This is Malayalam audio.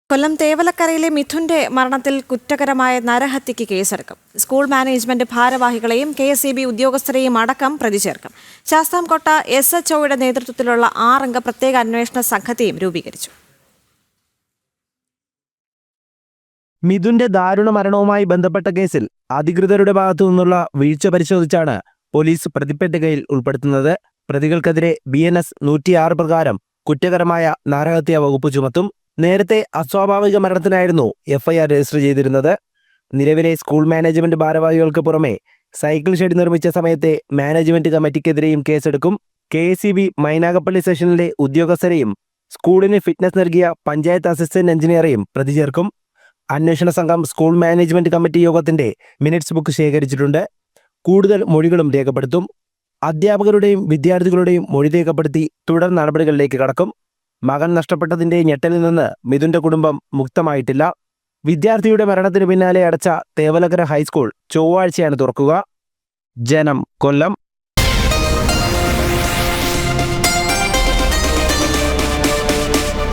കൊല്ലം തേവലക്കരയിലെ മിഥുന്റെ മരണത്തിൽ കുറ്റകരമായ നരഹത്യയ്ക്ക് കേസെടുക്കും. സ്കൂൾ മാനേജ്മെന്റ് ഭാരവാഹികളെയും KSEB ഉദ്യോഗസ്ഥരെയും അടക്കം പ്രതി ചേർക്കും. ശാസ്താംകോട്ട SHOയുടെ നേതൃത്വത്തിലുള്ള 6 അംഗ പ്രത്യേക അന്വേഷണ സംഘത്തെയും രൂപീകരിച്ചു. മിഥുന്റെ ദാരുണ മരണവുമായി ബന്ധപ്പെട്ട കേസിൽ അധികൃതരുടെ ഭാഗത്തു നിന്നുള്ള വീഴ്ച പരിശോധിച്ചാണ് പോലീസ് പ്രതിപ്പട്ടികയിൽ ഉൾപ്പെടുത്തുന്നത്. പ്രതികൾക്കെതിരെ BNS 106 പ്രകാരം കുറ്റകരമായ നരഹത്യാ വകുപ്പ് ചുമത്തും. നേരത്തെ അസ്വാഭാവിക മരണത്തിനായിരുന്നു FIR രജിസ്റ്റർ ചെയ്തിരുന്നത്. നിലവിലെ സ്കൂൾ മാനേജ്മെന്റ് ഭാരവാഹികൾക്ക് പുറമെ സൈക്കിൾ ഷെഡ് നിർമ്മിച്ച സമയത്തെ മാനേജ്മെന്റ് കമ്മിറ്റിക്കെതിരെയും കേസെടുക്കും. KSEB മൈനാഗപ്പള്ളി സെഷനിലെ ഉദ്യോഗസ്ഥരെയും സ്കൂളിന് ഫിറ്റ്നസ് നൽകിയ പഞ്ചായത്ത് അസിസ്റ്റന്റ് എഞ്ചിനീയറെയും പ്രതി ചേർക്കും. അന്വേഷണ സംഘം സ്കൂൾ മാനേജ്മെന്റ് കമ്മിറ്റി യോഗത്തിന്റെ മിനിറ്റ്സ് ബുക്ക് ശേഖരിച്ചിട്ടുണ്ട്. കൂടുതൽ മൊഴികളും രേഖപ്പെടുത്തും. അധ്യാപകരുടെയും വിദ്യാർത്ഥികളുടെയും മൊഴി രേഖപ്പെടുത്തി തുടർ നടപടികളിലേക്ക് കടക്കും. മകൻ നഷ്ടപ്പെട്ടതിന്റെ ഞെട്ടലിൽ നിന്ന് മിഥുന്റെ കുടുംബം മുക്തമായിട്ടില്ല. വിദ്യാർത്ഥിയുടെ മരണത്തിന് പിന്നാലെ അടച്ച തേവലക്കര ഹൈസ്കൂൾ ചൊവ്വാഴ്ചയാണ് തുറക്കുക. ജനം, കൊല്ലം.